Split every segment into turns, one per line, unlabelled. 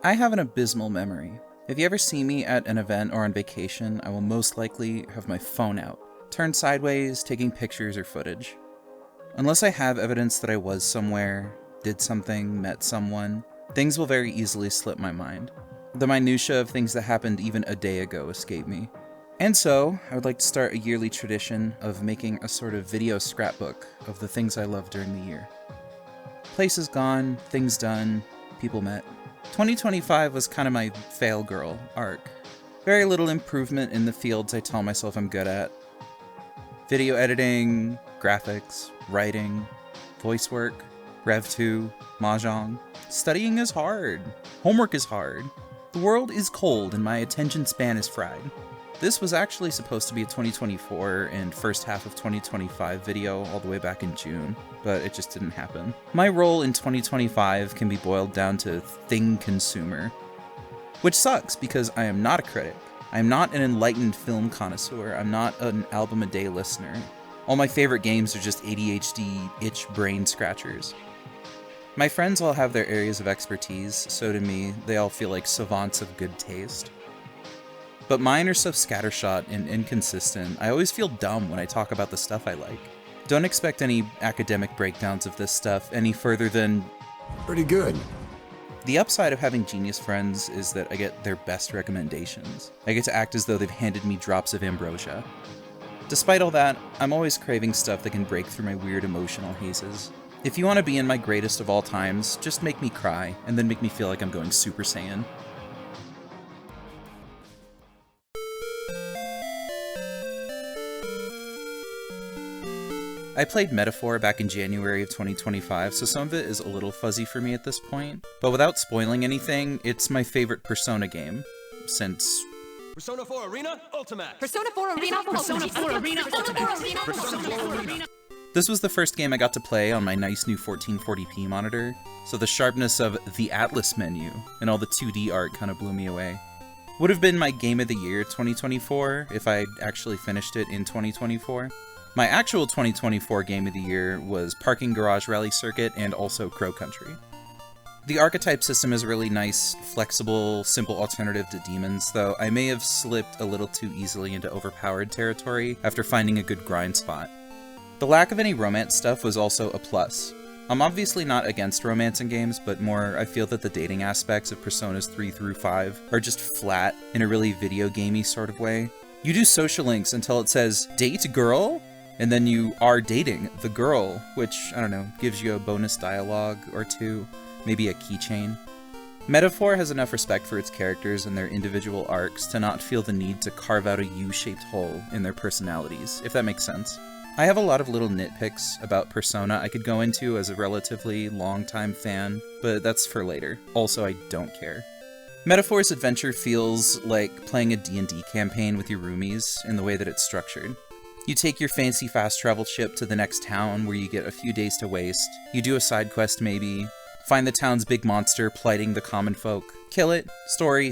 I have an abysmal memory. If you ever see me at an event or on vacation, I will most likely have my phone out, turned sideways, taking pictures or footage. Unless I have evidence that I was somewhere, did something, met someone, things will very easily slip my mind. The minutiae of things that happened even a day ago escape me. And so, I would like to start a yearly tradition of making a sort of video scrapbook of the things I loved during the year. Places gone, things done, people met. 2025 was kind of my fail girl arc. Very little improvement in the fields I tell myself I'm good at. Video editing, graphics, writing, voice work, Rev 2, Mahjong. Studying is hard. Homework is hard. The world is cold and my attention span is fried. This was actually supposed to be a 2024 and first half of 2025 video all the way back in June, but it just didn't happen. My role in 2025 can be boiled down to thing consumer, which sucks because I am not a critic. I am not an enlightened film connoisseur. I'm not an album a day listener. All my favorite games are just ADHD itch brain scratchers. My friends all have their areas of expertise, so to me, they all feel like savants of good taste. But mine are so scattershot and inconsistent, I always feel dumb when I talk about the stuff I like. Don't expect any academic breakdowns of this stuff any further than
pretty good.
The upside of having genius friends is that I get their best recommendations. I get to act as though they've handed me drops of ambrosia. Despite all that, I'm always craving stuff that can break through my weird emotional hazes. If you want to be in my greatest of all times, just make me cry, and then make me feel like I'm going Super Saiyan. I played Metaphor back in January of 2025, so some of it is a little fuzzy for me at this point. But without spoiling anything, it's my favorite Persona game, since...
Persona 4 Arena Ultimate!
Persona 4 Arena Persona 4 Arena Ultimate!
This was the first game I got to play on my nice new 1440p monitor, so the sharpness of the Atlas menu and all the 2D art kind of blew me away. Would have been my Game of the Year 2024 if I'd actually finished it in 2024. My actual 2024 Game of the Year was Parking Garage Rally Circuit and also Crow Country. The archetype system is a really nice, flexible, simple alternative to demons, though I may have slipped a little too easily into overpowered territory after finding a good grind spot. The lack of any romance stuff was also a plus. I'm obviously not against romance in games, but more I feel that the dating aspects of Personas 3 through 5 are just flat in a really video gamey sort of way. You do social links until it says, date girl? And then you are dating the girl, which, I don't know, gives you a bonus dialogue or two, maybe a keychain. Metaphor has enough respect for its characters and their individual arcs to not feel the need to carve out a U-shaped hole in their personalities, if that makes sense. I have a lot of little nitpicks about Persona I could go into as a relatively long-time fan, but that's for later. Also, I don't care. Metaphor's adventure feels like playing a D&D campaign with your roomies in the way that it's structured. You take your fancy fast travel ship to the next town where you get a few days to waste, you do a side quest maybe, find the town's big monster plighting the common folk, kill it, story,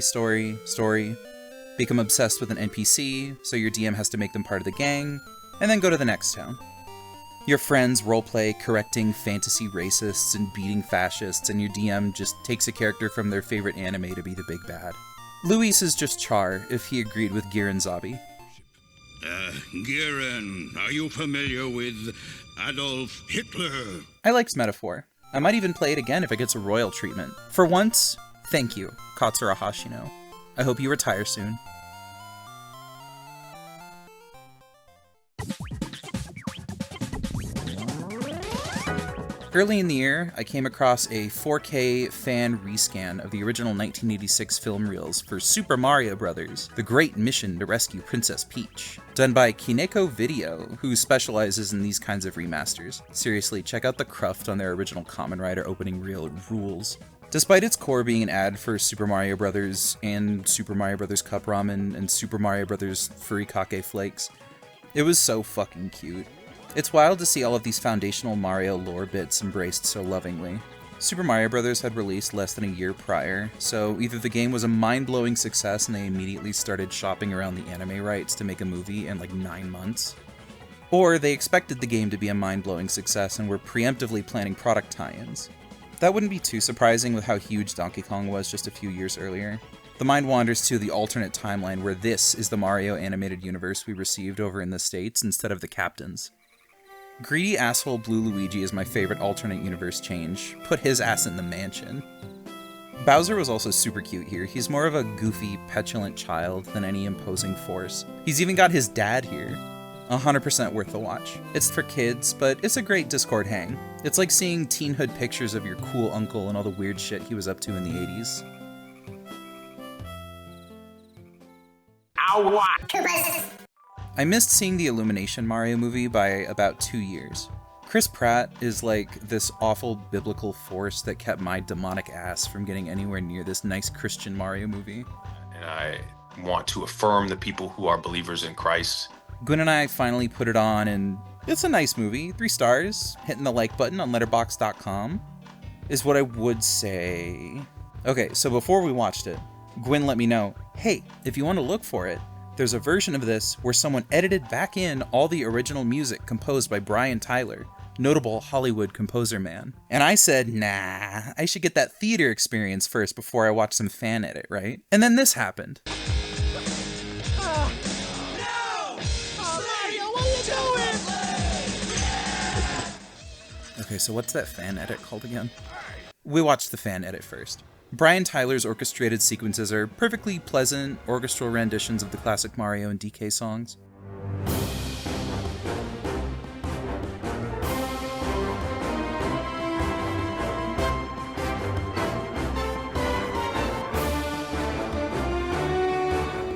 become obsessed with an NPC, so your DM has to make them part of the gang, and then go to the next town. Your friends roleplay correcting fantasy racists and beating fascists, and your DM just takes a character from their favorite anime to be the big bad. Luis is just Char if he agreed with Giran Zabi.
Giran, are you familiar with Adolf Hitler?
I liked Metaphor. I might even play it again if it gets a royal treatment. For once, thank you, Katsura Hashino. I hope you retire soon. Early in the year, I came across a 4K fan rescan of the original 1986 film reels for Super Mario Bros. The Great Mission to Rescue Princess Peach, done by Kineko Video, who specializes in these kinds of remasters. Seriously, check out the cruft on their original Kamen Rider opening reel, it rules. Despite its core being an ad for Super Mario Bros. And Super Mario Bros. Cup Ramen and Super Mario Bros. Furikake Flakes, it was so fucking cute. It's wild to see all of these foundational Mario lore bits embraced so lovingly. Super Mario Bros. Had released less than a year prior, so either the game was a mind-blowing success and they immediately started shopping around the anime rights to make a movie in like 9 months, or they expected the game to be a mind-blowing success and were preemptively planning product tie-ins. That wouldn't be too surprising with how huge Donkey Kong was just a few years earlier. The mind wanders to the alternate timeline where this is the Mario animated universe we received over in the States instead of the Captain's. Greedy asshole Blue Luigi is my favorite alternate universe change. Put his ass in the mansion. Bowser was also super cute here. He's more of a goofy, petulant child than any imposing force. He's even got his dad here. 100% worth the watch. It's for kids, but it's a great Discord hang. It's like seeing teenhood pictures of your cool uncle and all the weird shit he was up to in the 80s. I missed seeing the Illumination Mario movie by about 2 years. Chris Pratt is like this awful biblical force that kept my demonic ass from getting anywhere near this nice Christian Mario movie.
And I want to affirm the people who are believers in Christ.
Gwen and I finally put it on, and it's a nice movie. 3 stars. Hitting the like button on letterboxd.com is what I would say. Okay, so before we watched it, Gwen let me know, hey, if you want to look for it, there's a version of this where someone edited back in all the original music composed by Brian Tyler, notable Hollywood composer man. And I said, nah, I should get that theater experience first before I watch some fan edit, right? And then this happened. Okay, so what's that fan edit called again? We watched the fan edit first. Brian Tyler's orchestrated sequences are perfectly pleasant orchestral renditions of the classic Mario and DK songs.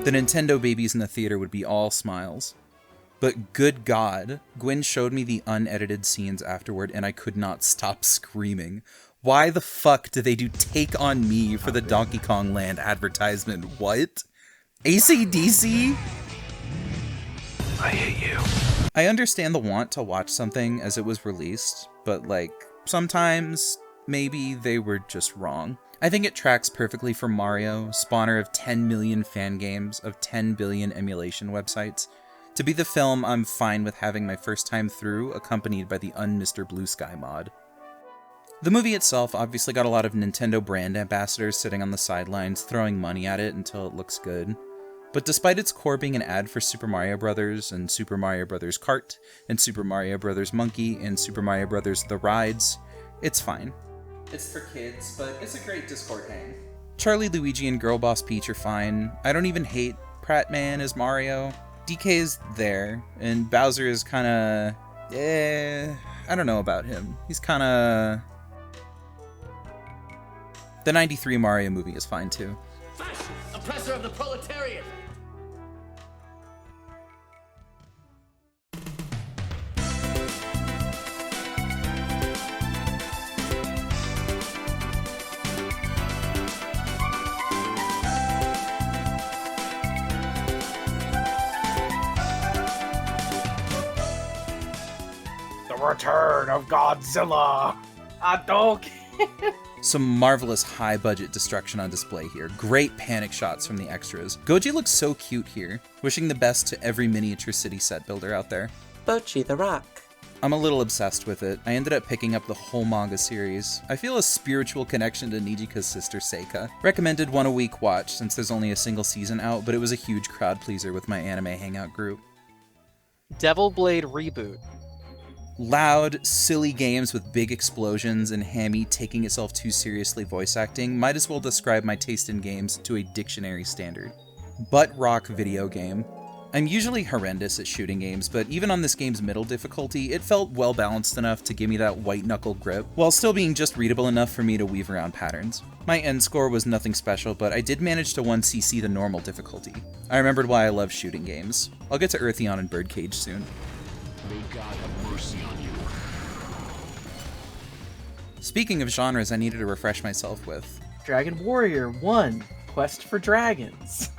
The Nintendo babies in the theater would be all smiles. But good God, Gwen showed me the unedited scenes afterward and I could not stop screaming. Why the fuck do they do Take On Me for the Donkey Kong Land advertisement? What? AC/DC?
I hate you.
I understand the want to watch something as it was released, but like, sometimes, maybe they were just wrong. I think it tracks perfectly for Mario, spawner of 10 million fan games, of 10 billion emulation websites. To be the film, I'm fine with having my first time through accompanied by the un-Mr. Blue Sky mod. The movie itself obviously got a lot of Nintendo brand ambassadors sitting on the sidelines throwing money at it until it looks good. But despite its core being an ad for Super Mario Bros. And Super Mario Bros. Kart, and Super Mario Bros. Monkey, and Super Mario Bros. The Rides, it's fine. It's for kids, but it's a great Discord hang. Charlie, Luigi, and Girl Boss Peach are fine. I don't even hate Pratt Man as Mario. DK is there, and Bowser is kinda... I don't know about him. He's kinda... The 93 Mario movie is fine too.
Fascist, oppressor of the proletariat.
The return of Godzilla.
Some marvelous high-budget destruction on display here. Great panic shots from the extras. Goji looks so cute here. Wishing the best to every miniature city set builder out there.
Bochi the Rock.
I'm a little obsessed with it. I ended up picking up the whole manga series. I feel a spiritual connection to Nijika's sister Seika. Recommended 1 a week watch since there's only a single season out, but it was a huge crowd pleaser with my anime hangout group.
Devil Blade Reboot.
Loud, silly games with big explosions and Hammy taking itself too seriously voice acting might as well describe my taste in games to a dictionary standard. Butt rock video game. I'm usually horrendous at shooting games, but even on this game's middle difficulty, it felt well balanced enough to give me that white knuckle grip, while still being just readable enough for me to weave around patterns. My end score was nothing special, but I did manage to 1cc the normal difficulty. I remembered why I love shooting games. I'll get to Eartheon and Birdcage soon.
May God have mercy on you.
Speaking of genres I needed to refresh myself with.
Dragon Warrior 1, Quest for Dragons.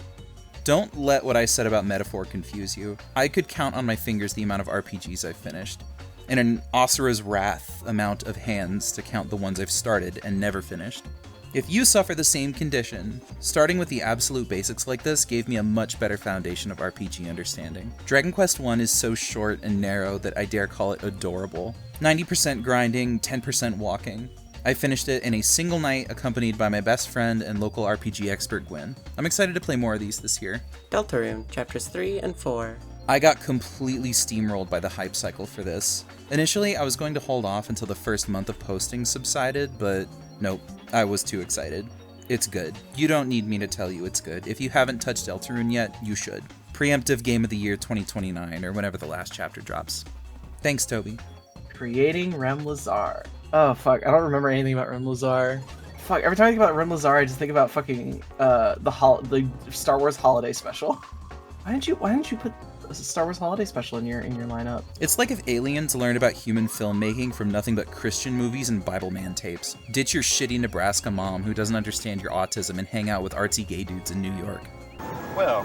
Don't let what I said about metaphor confuse you. I could count on my fingers the amount of RPGs I've finished, and an Asura's Wrath amount of hands to count the ones I've started and never finished. If you suffer the same condition, starting with the absolute basics like this gave me a much better foundation of RPG understanding. Dragon Quest I is so short and narrow that I dare call it adorable. 90% grinding, 10% walking. I finished it in a single night, accompanied by my best friend and local RPG expert Gwen. I'm excited to play more of these this year.
Deltarune, Chapters 3 and 4.
I got completely steamrolled by the hype cycle for this. Initially, I was going to hold off until the first month of posting subsided, but nope, I was too excited. It's good. You don't need me to tell you it's good. If you haven't touched Deltarune yet, you should. Preemptive Game of the Year 2029, or whenever the last chapter drops. Thanks, Toby.
Creating Rem Lazar. Oh, fuck. I don't remember anything about Rem Lazar. Fuck, every time I think about Rem Lazar, I just think about fucking, the Star Wars Holiday Special. Why didn't you put a Star Wars Holiday Special in your lineup?
It's like if aliens learned about human filmmaking from nothing but Christian movies and Bible Man tapes. Ditch your shitty Nebraska mom who doesn't understand your autism and hang out with artsy gay dudes in New York.
Well,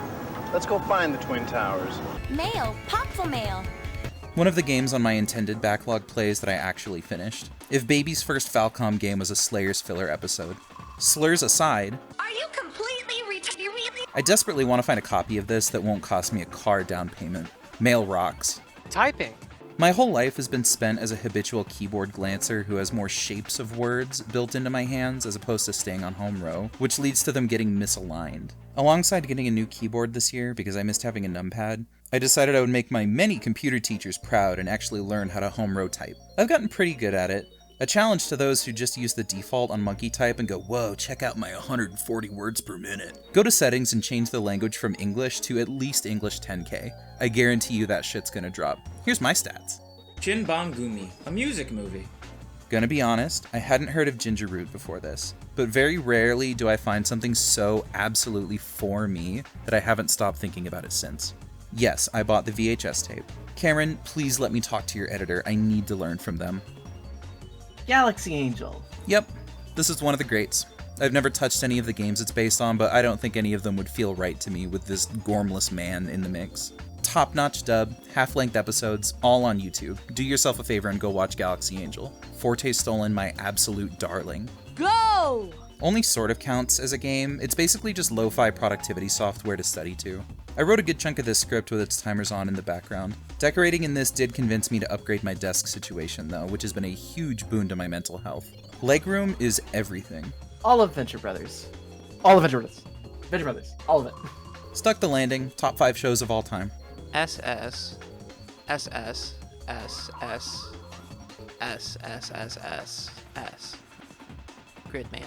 let's go find the Twin Towers.
Mail. Popful mail.
One of the games on my intended backlog plays that I actually finished. If Baby's first Falcom game was a Slayer's filler episode. Slurs aside,
Are you completely
I desperately want to find a copy of this that won't cost me a car down payment. Mail rocks.
Typing.
My whole life has been spent as a habitual keyboard glancer who has more shapes of words built into my hands as opposed to staying on home row, which leads to them getting misaligned. Alongside getting a new keyboard this year, because I missed having a numpad, I decided I would make my many computer teachers proud and actually learn how to home row type. I've gotten pretty good at it. A challenge to those who just use the default on monkey type and go, whoa, check out my 140 words per minute. Go to settings and change the language from English to at least English 10K. I guarantee you that shit's gonna drop. Here's my stats.
SHINBANGUMI, a music movie.
Gonna be honest, I hadn't heard of Ginger Root before this, but very rarely do I find something so absolutely for me that I haven't stopped thinking about it since. Yes, I bought the VHS tape. Cameron, please let me talk to your editor. I need to learn from them.
Galaxy Angel.
Yep, this is one of the greats. I've never touched any of the games it's based on, but I don't think any of them would feel right to me with this gormless man in the mix. Top-notch dub, half-length episodes, all on YouTube. Do yourself a favor and go watch Galaxy Angel. Forte Stolen, my absolute darling.
Go!
Only sort of counts as a game. It's basically just lo-fi productivity software to study to. I wrote a good chunk of this script with its timers on in the background. Decorating in this did convince me to upgrade my desk situation though, which has been a huge boon to my mental health. Legroom is everything.
All of Venture Brothers. All of Venture Brothers. Venture Brothers. All of it.
Stuck the Landing, top 5 shows of all time.
SS. SS. SS. SSSSS. Gridman.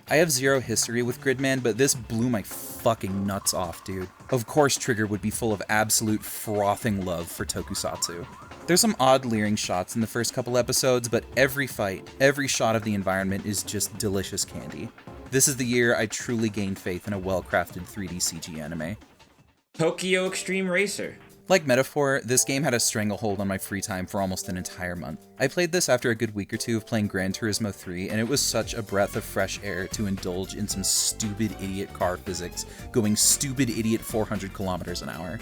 I have zero history with Gridman, but this blew my fucking nuts off, dude. Of course Trigger would be full of absolute frothing love for tokusatsu. There's some odd leering shots in the first couple episodes, but every fight, every shot of the environment is just delicious candy. This is the year I truly gained faith in a well-crafted 3D CG anime.
Tokyo Extreme Racer.
Like Metaphor, this game had a stranglehold on my free time for almost an entire month. I played this after a good week or two of playing Gran Turismo 3, and it was such a breath of fresh air to indulge in some stupid idiot car physics, going stupid idiot 400 kilometers an hour.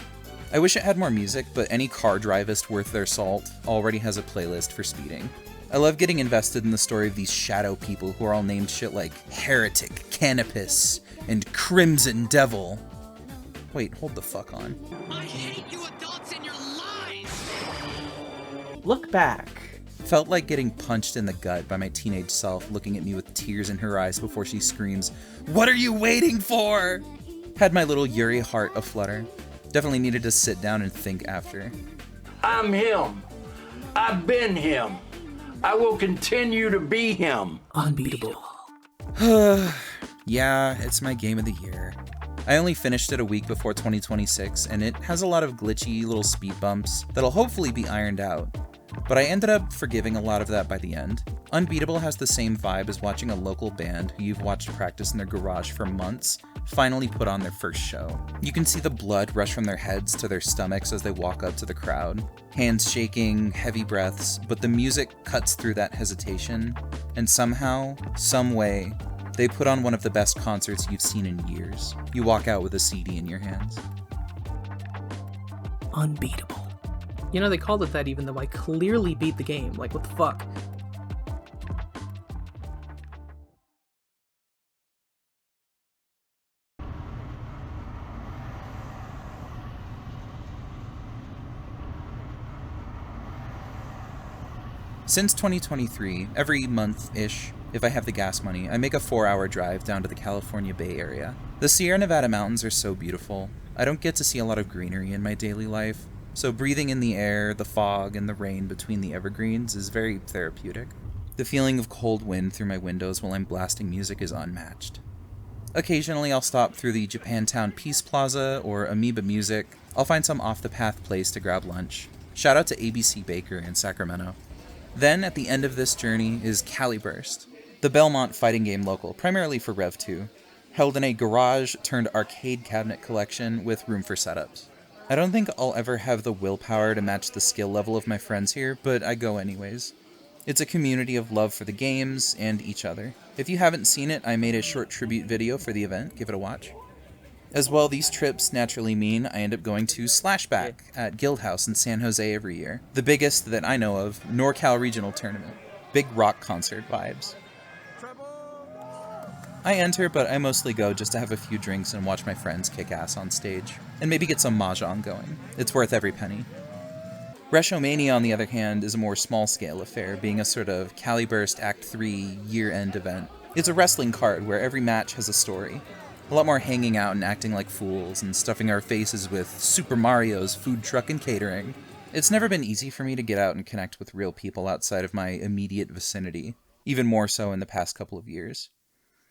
I wish it had more music, but any car drivist worth their salt already has a playlist for speeding. I love getting invested in the story of these shadow people who are all named shit like Heretic, Canopus, and Crimson Devil. Wait, hold the fuck on.
I hate you adults and your lies!
Look back.
Felt like getting punched in the gut by my teenage self looking at me with tears in her eyes before she screams, "What are you waiting for?" Had my little Yuri heart aflutter. Definitely needed to sit down and think after.
I'm him. I've been him. I will continue to be him.
Unbeatable.
Yeah, it's my game of the year. I only finished it a week before 2026, and it has a lot of glitchy little speed bumps that'll hopefully be ironed out. But I ended up forgiving a lot of that by the end. Unbeatable has the same vibe as watching a local band who you've watched practice in their garage for months finally put on their first show. You can see the blood rush from their heads to their stomachs as they walk up to the crowd. Hands shaking, heavy breaths, but the music cuts through that hesitation, and somehow, some way, they put on one of the best concerts you've seen in years. You walk out with a CD in your hands.
Unbeatable.
You know, they called it that even though I clearly beat the game. Like, what the fuck?
Since 2023, every month-ish, if I have the gas money, I make a 4-hour drive down to the California Bay Area. The Sierra Nevada mountains are so beautiful. I don't get to see a lot of greenery in my daily life, so breathing in the air, the fog, and the rain between the evergreens is very therapeutic. The feeling of cold wind through my windows while I'm blasting music is unmatched. Occasionally I'll stop through the Japantown Peace Plaza or Amoeba Music. I'll find some off-the-path place to grab lunch. Shout out to ABC Baker in Sacramento. Then, at the end of this journey, is Cali Burst, the Belmont fighting game local, primarily for Rev 2, held in a garage-turned-arcade cabinet collection with room for setups. I don't think I'll ever have the willpower to match the skill level of my friends here, but I go anyways. It's a community of love for the games and each other. If you haven't seen it, I made a short tribute video for the event, give it a watch. As well, these trips naturally mean I end up going to Slashback at Guildhouse in San Jose every year. The biggest that I know of, NorCal Regional Tournament. Big rock concert vibes. I enter, but I mostly go just to have a few drinks and watch my friends kick ass on stage. And maybe get some mahjong going. It's worth every penny. Reshomania, on the other hand, is a more small-scale affair, being a sort of Cali Burst Act 3 year-end event. It's a wrestling card where every match has a story. A lot more hanging out and acting like fools and stuffing our faces with Super Mario's food truck and catering. It's never been easy for me to get out and connect with real people outside of my immediate vicinity, even more so in the past couple of years.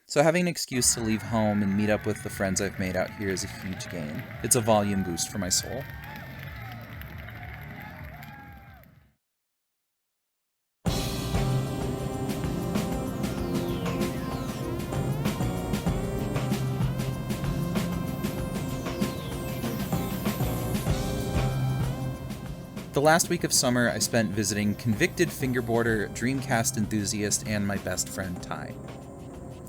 So having an excuse to leave home and meet up with the friends I've made out here is a huge gain. It's a volume boost for my soul. The last week of summer I spent visiting convicted fingerboarder, Dreamcast enthusiast, and my best friend Ty.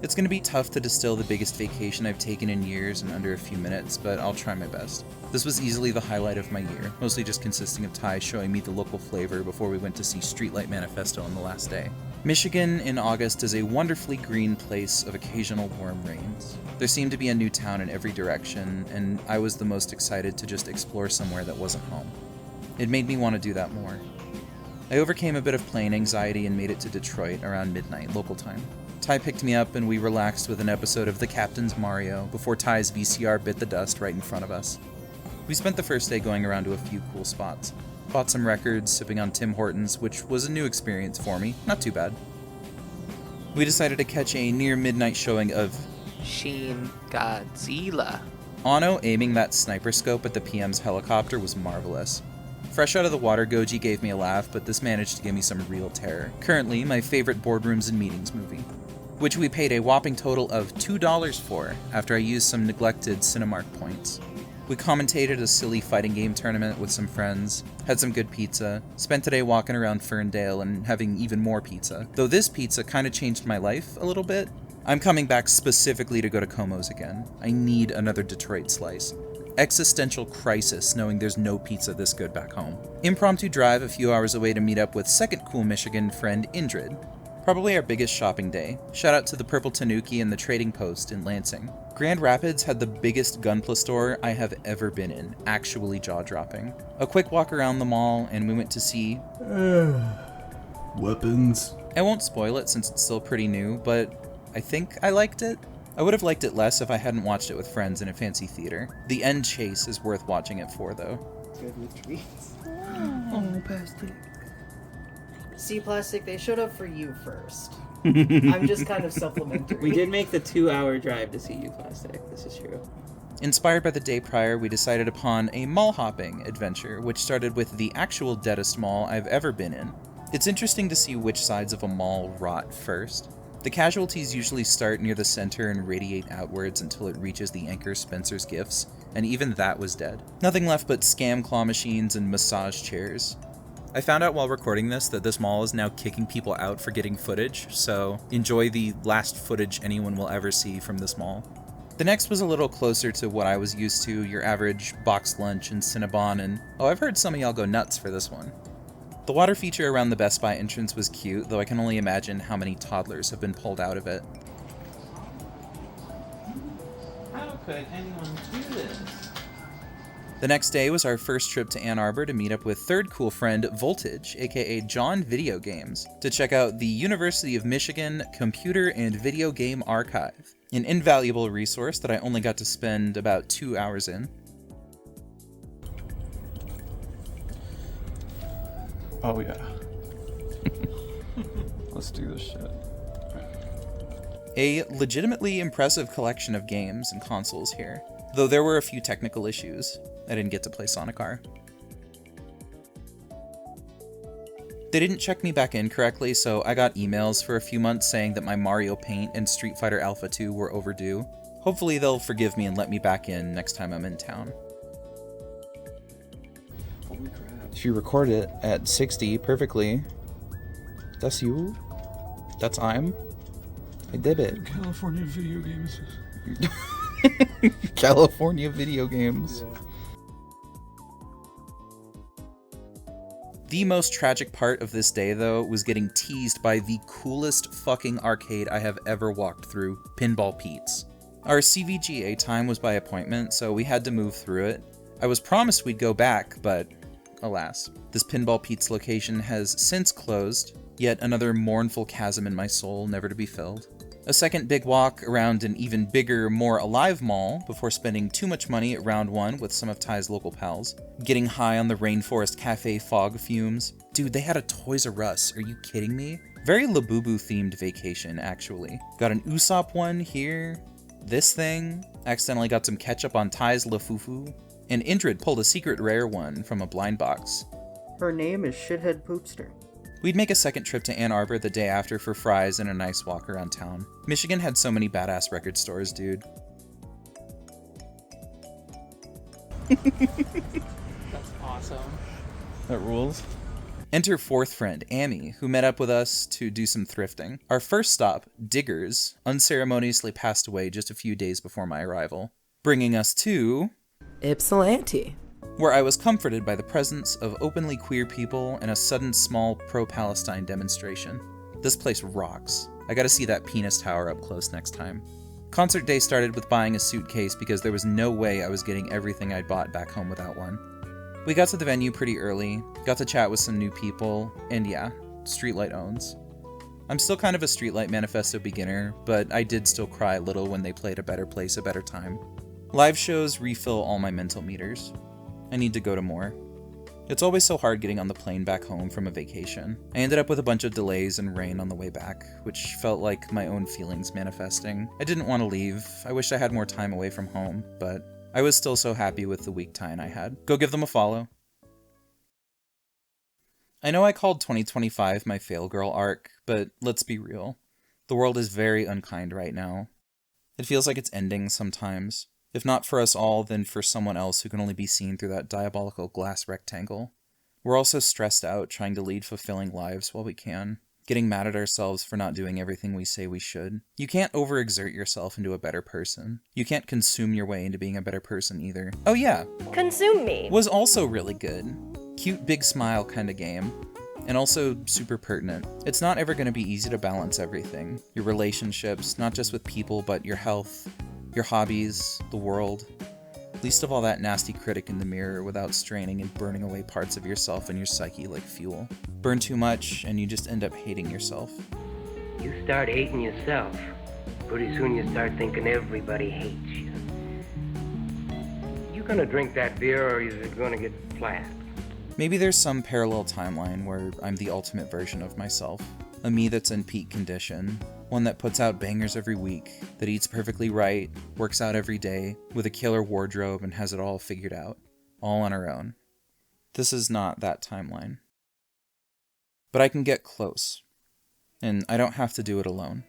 It's going to be tough to distill the biggest vacation I've taken in years in under a few minutes, but I'll try my best. This was easily the highlight of my year, mostly just consisting of Ty showing me the local flavor before we went to see Streetlight Manifesto on the last day. Michigan in August is a wonderfully green place of occasional warm rains. There seemed to be a new town in every direction, and I was the most excited to just explore somewhere that wasn't home. It made me want to do that more. I overcame a bit of plane anxiety and made it to Detroit around midnight, local time. Ty picked me up and we relaxed with an episode of The Captain's Mario before Ty's VCR bit the dust right in front of us. We spent the first day going around to a few cool spots. Bought some records, sipping on Tim Hortons, which was a new experience for me, not too bad. We decided to catch a near midnight showing of
Shin Godzilla.
Ono aiming that sniper scope at the PM's helicopter was marvelous. Fresh out of the water, Goji gave me a laugh, but this managed to give me some real terror. Currently, my favorite boardrooms and meetings movie, which we paid a whopping total of $2 for after I used some neglected Cinemark points. We commentated a silly fighting game tournament with some friends, had some good pizza, spent today walking around Ferndale and having even more pizza. Though this pizza kind of changed my life a little bit. I'm coming back specifically to go to Como's again. I need another Detroit slice. Existential crisis knowing there's no pizza this good back home. Impromptu drive a few hours away to meet up with second cool Michigan friend Indrid. Probably our biggest shopping day. Shout out to the Purple Tanuki and the Trading Post in Lansing. Grand Rapids had the biggest Gunpla store I have ever been in, actually jaw-dropping. A quick walk around the mall and we went to see
weapons.
I won't spoil it since it's still pretty new, but I think I liked it. I would have liked it less if I hadn't watched it with friends in a fancy theater. The end chase is worth watching it for, though.
Good with treats.
Oh, plastic.
See, Plastic, they showed up for you first. I'm just kind of supplementary.
We did make the 2-hour drive to see you, Plastic. This is true.
Inspired by the day prior, we decided upon a mall hopping adventure, which started with the actual deadest mall I've ever been in. It's interesting to see which sides of a mall rot first. The casualties usually start near the center and radiate outwards until it reaches the anchor Spencer's Gifts, and even that was dead. Nothing left but scam claw machines and massage chairs. I found out while recording this that this mall is now kicking people out for getting footage, so enjoy the last footage anyone will ever see from this mall. The next was a little closer to what I was used to, your average box lunch and Cinnabon, and I've heard some of y'all go nuts for this one. The water feature around the Best Buy entrance was cute, though I can only imagine how many toddlers have been pulled out of it. How could anyone do this? The next day was our first trip to Ann Arbor to meet up with third cool friend Voltage, aka John Video Games, to check out the University of Michigan Computer and Video Game Archive, an invaluable resource that I only got to spend about 2 hours in.
Oh yeah. Let's do this shit.
A legitimately impressive collection of games and consoles here, though there were a few technical issues. I didn't get to play Sonic R. They didn't check me back in correctly, so I got emails for a few months saying that my Mario Paint and Street Fighter Alpha 2 were overdue. Hopefully they'll forgive me and let me back in next time I'm in town.
Holy crap.
If you record it at 60 perfectly, that's you? That's I did it.
California video games.
California video games.
Yeah.
The most tragic part of this day, though, was getting teased by the coolest fucking arcade I have ever walked through, Pinball Pete's. Our CVGA time was by appointment, so we had to move through it. I was promised we'd go back, but alas. This Pinball Pete's location has since closed, yet another mournful chasm in my soul never to be filled. A second big walk around an even bigger, more alive mall before spending too much money at round one with some of Ty's local pals. Getting high on the Rainforest Cafe fog fumes. Dude, they had a Toys R Us, are you kidding me? Very Labubu themed vacation, actually. Got an Usopp one here. This thing. Accidentally got some ketchup on Ty's Lafufu. And Indrid pulled a secret rare one from a blind box.
Her name is Shithead Poopster.
We'd make a second trip to Ann Arbor the day after for fries and a nice walk around town. Michigan had so many badass record stores, dude.
That's awesome.
That rules. Enter fourth friend, Amy, who met up with us to do some thrifting. Our first stop, Diggers, unceremoniously passed away just a few days before my arrival, bringing us to
Ypsilanti,
where I was comforted by the presence of openly queer people and a sudden small pro-Palestine demonstration. This place rocks. I gotta see that penis tower up close next time. Concert day started with buying a suitcase because there was no way I was getting everything I'd bought back home without one. We got to the venue pretty early, got to chat with some new people, and yeah, Streetlight owns. I'm still kind of a Streetlight Manifesto beginner, but I did still cry a little when they played A Better Place, A Better Time. Live shows refill all my mental meters. I need to go to more. It's always so hard getting on the plane back home from a vacation. I ended up with a bunch of delays and rain on the way back, which felt like my own feelings manifesting. I didn't want to leave. I wish I had more time away from home, but I was still so happy with the week time I had. Go give them a follow. I know I called 2025 my fail girl arc, but let's be real. The world is very unkind right now. It feels like it's ending sometimes. If not for us all, then for someone else who can only be seen through that diabolical glass rectangle. We're also stressed out trying to lead fulfilling lives while we can, getting mad at ourselves for not doing everything we say we should. You can't overexert yourself into a better person. You can't consume your way into being a better person either. Oh yeah,
Consume me
was also really good. Cute big smile kind of game. And also super pertinent. It's not ever going to be easy to balance everything. Your relationships, not just with people, but your health, your hobbies, the world. Least of all that nasty critic in the mirror without straining and burning away parts of yourself and your psyche like fuel. Burn too much and you just end up hating yourself.
You start hating yourself. Pretty soon you start thinking everybody hates you. You gonna drink that beer or is it gonna get flat?
Maybe there's some parallel timeline where I'm the ultimate version of myself. A me that's in peak condition. One that puts out bangers every week, that eats perfectly right, works out every day, with a killer wardrobe and has it all figured out. All on her own. This is not that timeline. But I can get close. And I don't have to do it alone.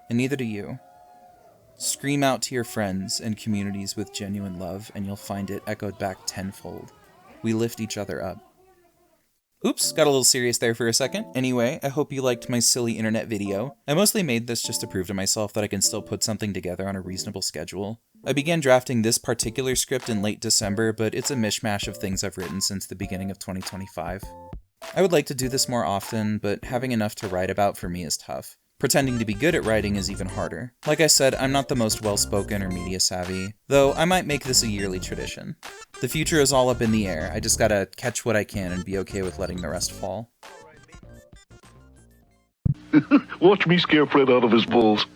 And neither do you. Scream out to your friends and communities with genuine love and you'll find it echoed back tenfold. We lift each other up. Oops, got a little serious there for a second. Anyway, I hope you liked my silly internet video. I mostly made this just to prove to myself that I can still put something together on a reasonable schedule. I began drafting this particular script in late December, but it's a mishmash of things I've written since the beginning of 2025. I would like to do this more often, but having enough to write about for me is tough. Pretending to be good at writing is even harder. Like I said, I'm not the most well-spoken or media savvy, though I might make this a yearly tradition. The future is all up in the air, I just gotta catch what I can and be okay with letting the rest fall.
Watch me scare Fred out of his balls.